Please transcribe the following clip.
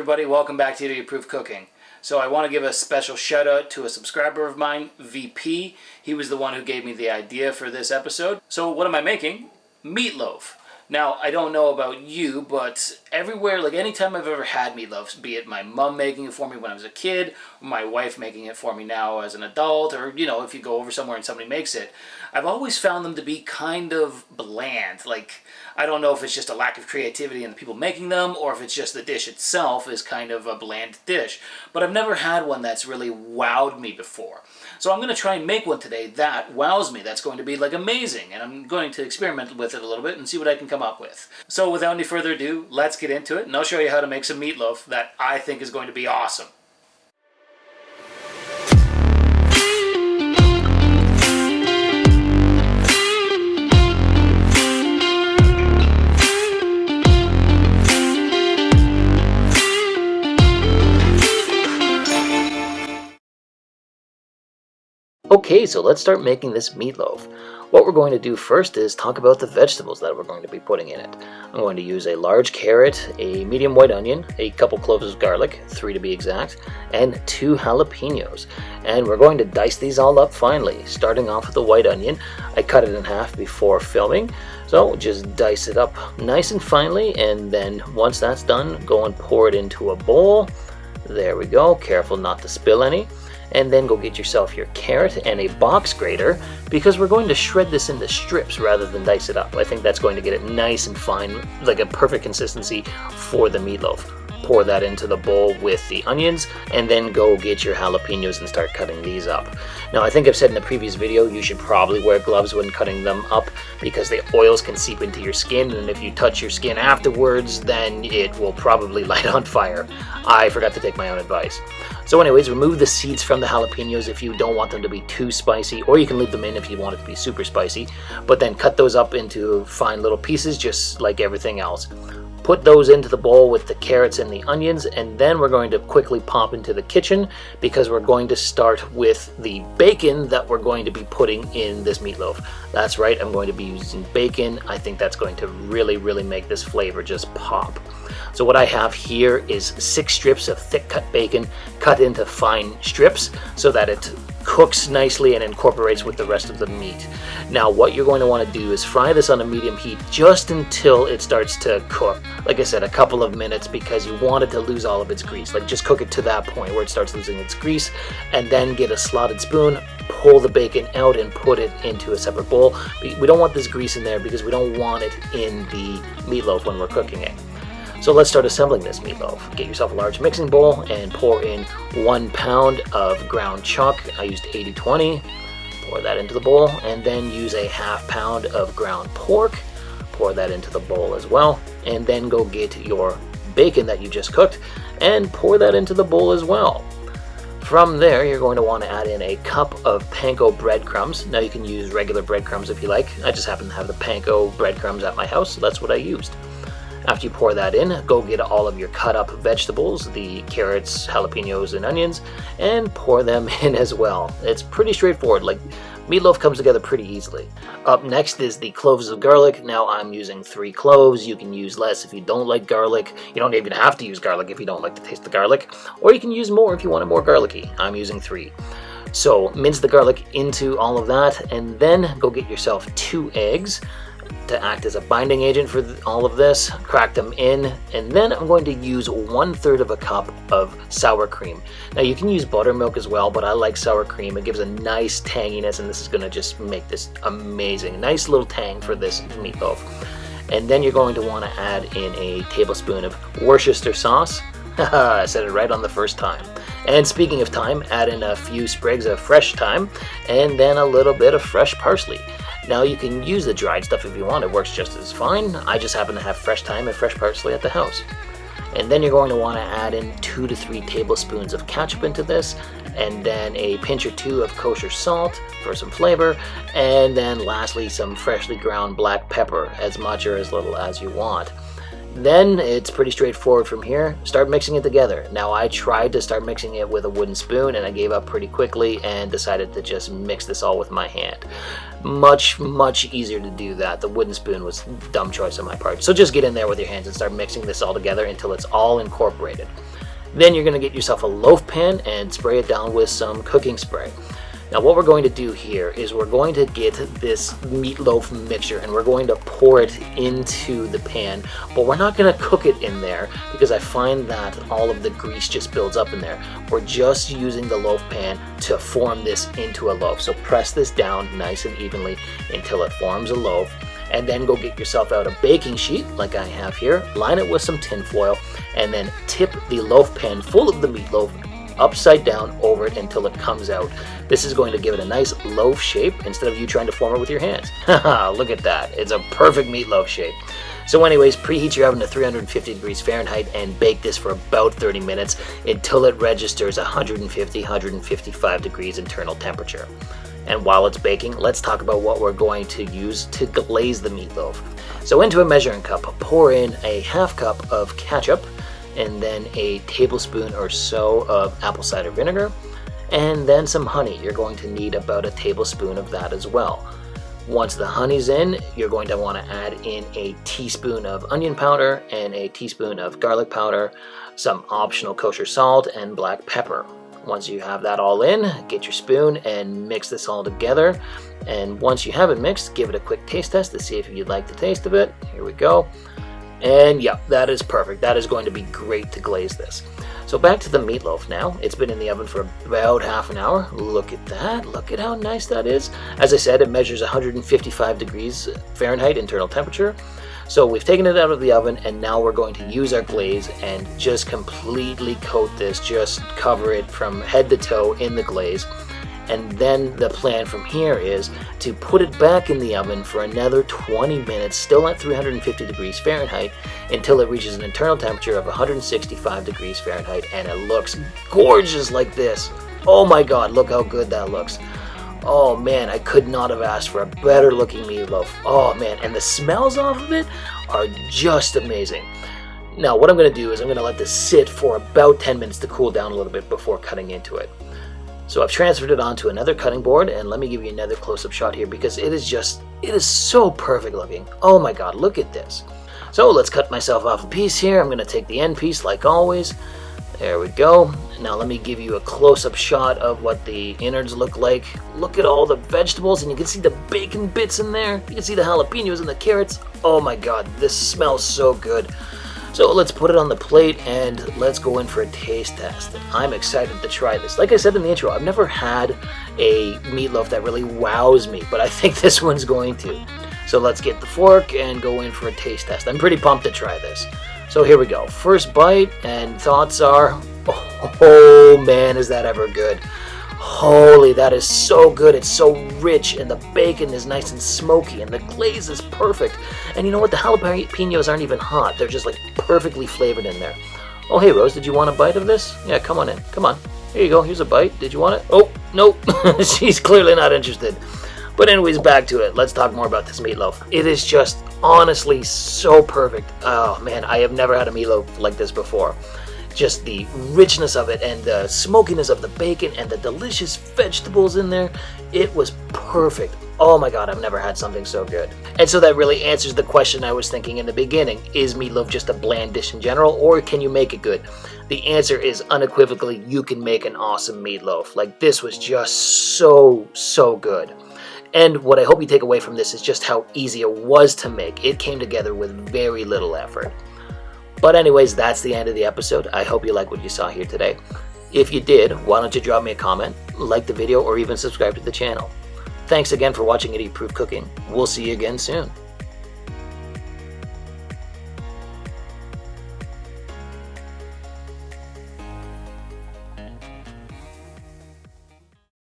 everybody, welcome back to Approved Cooking. So I want to give a special shout out to a subscriber of mine, VP. He was the one who gave me the idea for this episode. So what am I making? Meatloaf. Now, I don't know about you, but everywhere, like anytime I've ever had meatloaf, be it my mom making it for me when I was a kid, or my wife making it for me now as an adult, or, you know, if you go over somewhere and somebody makes it, I've always found them to be kind of bland. Like, I don't know if it's just a lack of creativity in the people making them, or if it's just the dish itself is kind of a bland dish. But I've never had one that's really wowed me before. So I'm going to try and make one today that wows me. That's going to be like amazing. And I'm going to experiment with it a little bit and see what I can come up with. So without any further ado, let's get into it. And I'll show you how to make some meatloaf that I think is going to be awesome. Okay, so let's start making this meatloaf. What we're going to do first is talk about the vegetables that we're going to be putting in it. I'm going to use a large carrot, a medium white onion, a couple cloves of garlic, 3 to be exact, and 2 jalapenos. And we're going to dice these all up finely. Starting off with the white onion, I cut it in half before filming, so just dice it up nice and finely, and then once that's done, go and pour it into a bowl. There we go, careful not to spill any. And then go get yourself your carrot and a box grater, because we're going to shred this into strips rather than dice it up. I think that's going to get it nice and fine, like a perfect consistency for the meatloaf. Pour that into the bowl with the onions, and then go get your jalapenos and start cutting these up. Now, I think I've said in the previous video, you should probably wear gloves when cutting them up, because the oils can seep into your skin, and if you touch your skin afterwards, then it will probably light on fire. I forgot to take my own advice. So anyways, remove the seeds from the jalapenos if you don't want them to be too spicy, or you can leave them in if you want it to be super spicy, but then cut those up into fine little pieces just like everything else. Put those into the bowl with the carrots and the onions, and then we're going to quickly pop into the kitchen because we're going to start with the bacon that we're going to be putting in this meatloaf. That's right, I'm going to be using bacon. I think that's going to really make this flavor just pop. So what I have here is 6 strips of thick cut bacon cut into fine strips so that it cooks nicely and incorporates with the rest of the meat. Now what you're going to want to do is fry this on a medium heat just until it starts to cook. Like I said, a couple of minutes, because you want it to lose all of its grease. Like, just cook it to that point where it starts losing its grease, and then get a slotted spoon, pull the bacon out and put it into a separate bowl. We don't want this grease in there because we don't want it in the meatloaf when we're cooking it. So let's start assembling this meatloaf. Get yourself a large mixing bowl and pour in 1 pound of ground chuck. I used 80/20. Pour that into the bowl, and then use a ½ pound of ground pork. Pour that into the bowl as well, and then go get your bacon that you just cooked and pour that into the bowl as well. From there, you're going to want to add in a cup of panko breadcrumbs. Now you can use regular breadcrumbs if you like. I just happen to have the panko breadcrumbs at my house, so that's what I used. After you pour that in, go get all of your cut up vegetables, the carrots, jalapenos, and onions, and pour them in as well. It's pretty straightforward. Like, meatloaf comes together pretty easily. Up next is the cloves of garlic. Now I'm using 3 cloves. You can use less if you don't like garlic. You don't even have to use garlic if you don't like the taste of garlic. Or you can use more if you want it more garlicky. I'm using 3. So mince the garlic into all of that, and then go get yourself 2 eggs to act as a binding agent for all of this. Crack them in, and then I'm going to use 1/3 of a cup of sour cream. Now you can use buttermilk as well, but I like sour cream. It gives a nice tanginess, and this is going to just make this amazing. Nice little tang for this meatloaf. And then you're going to want to add in a tablespoon of Worcestershire sauce. I said it right on the first time. And speaking of thyme, add in a few sprigs of fresh thyme, and then a little bit of fresh parsley. Now you can use the dried stuff if you want, it works just as fine. I just happen to have fresh thyme and fresh parsley at the house. And then you're going to want to add in 2 to 3 tablespoons of ketchup into this, and then a pinch or 2 of kosher salt for some flavor, and then lastly some freshly ground black pepper, as much or as little as you want. Then it's pretty straightforward from here. Start mixing it together. Now I tried to start mixing it with a wooden spoon, and I gave up pretty quickly and decided to just mix this all with my hand. Much easier to do that. The wooden spoon was a dumb choice on my part. So just get in there with your hands and start mixing this all together until it's all incorporated. Then you're going to get yourself a loaf pan and spray it down with some cooking spray. Now what we're going to do here is we're going to get this meatloaf mixture and we're going to pour it into the pan, but we're not going to cook it in there because I find that all of the grease just builds up in there. We're just using the loaf pan to form this into a loaf. So press this down nice and evenly until it forms a loaf, and then go get yourself out a baking sheet like I have here, line it with some tin foil, and then tip the loaf pan full of the meatloaf upside down over it until it comes out. This is going to give it a nice loaf shape instead of you trying to form it with your hands. Haha, look at that. It's a perfect meatloaf shape. So anyways, preheat your oven to 350 degrees Fahrenheit and bake this for about 30 minutes until it registers 150-155 degrees internal temperature. And while it's baking, let's talk about what we're going to use to glaze the meatloaf. So into a measuring cup, pour in a half cup of ketchup, and then a tablespoon or so of apple cider vinegar, and then some honey. You're going to need about a tablespoon of that as well. Once the honey's in, you're going to want to add in a teaspoon of onion powder and a teaspoon of garlic powder, some optional kosher salt, and black pepper. Once you have that all in, get your spoon and mix this all together. And once you have it mixed, give it a quick taste test to see if you'd like the taste of it. Here we go. And yeah, that is perfect. That is going to be great to glaze this. So back to the meatloaf now. It's been in the oven for about half an hour. Look at that. Look at how nice that is. As I said, it measures 155 degrees Fahrenheit internal temperature. So we've taken it out of the oven, and now we're going to use our glaze and just completely coat this. Just cover it from head to toe in the glaze. And then the plan from here is to put it back in the oven for another 20 minutes, still at 350 degrees Fahrenheit, until it reaches an internal temperature of 165 degrees Fahrenheit, and it looks gorgeous like this. Oh my god, look how good that looks. Oh man, I could not have asked for a better looking meatloaf. Oh man, and the smells off of it are just amazing. Now what I'm going to do is I'm going to let this sit for about 10 minutes to cool down a little bit before cutting into it. So I've transferred it onto another cutting board, and let me give you another close-up shot here because it is so perfect looking. Oh my god, look at this. So let's cut myself off a piece here. I'm going to take the end piece like always. There we go. Now let me give you a close-up shot of what the innards look like. Look at all the vegetables, and you can see the bacon bits in there. You can see the jalapenos and the carrots. Oh my god, this smells so good. So let's put it on the plate and let's go in for a taste test. I'm excited to try this. Like I said in the intro, I've never had a meatloaf that really wows me, but I think this one's going to. So let's get the fork and go in for a taste test. I'm pretty pumped to try this. So here we go. First bite, and thoughts are, oh man, is that ever good. Holy, that is so good. It's so rich, and the bacon is nice and smoky, and the glaze is perfect. And you know what? The jalapenos aren't even hot. They're just like perfectly flavored in there. Oh, hey, Rose, did you want a bite of this? Yeah, come on in. Come on. Here you go. Here's a bite. Did you want it? Oh, nope. She's clearly not interested. But anyways, back to it. Let's talk more about this meatloaf. It is just honestly so perfect. Oh, man, I have never had a meatloaf like this before. Just the richness of it and the smokiness of the bacon and the delicious vegetables in there. It was perfect. Oh my god, I've never had something so good. And so that really answers the question I was thinking in the beginning. Is meatloaf just a bland dish in general, or can you make it good? The answer is unequivocally, you can make an awesome meatloaf. Like, this was just so good. And what I hope you take away from this is just how easy it was to make. It came together with very little effort. But anyways, that's the end of the episode. I hope you like what you saw here today. If you did, why don't you drop me a comment, like the video, or even subscribe to the channel. Thanks again for watching Idiot Proof Cooking. We'll see you again soon.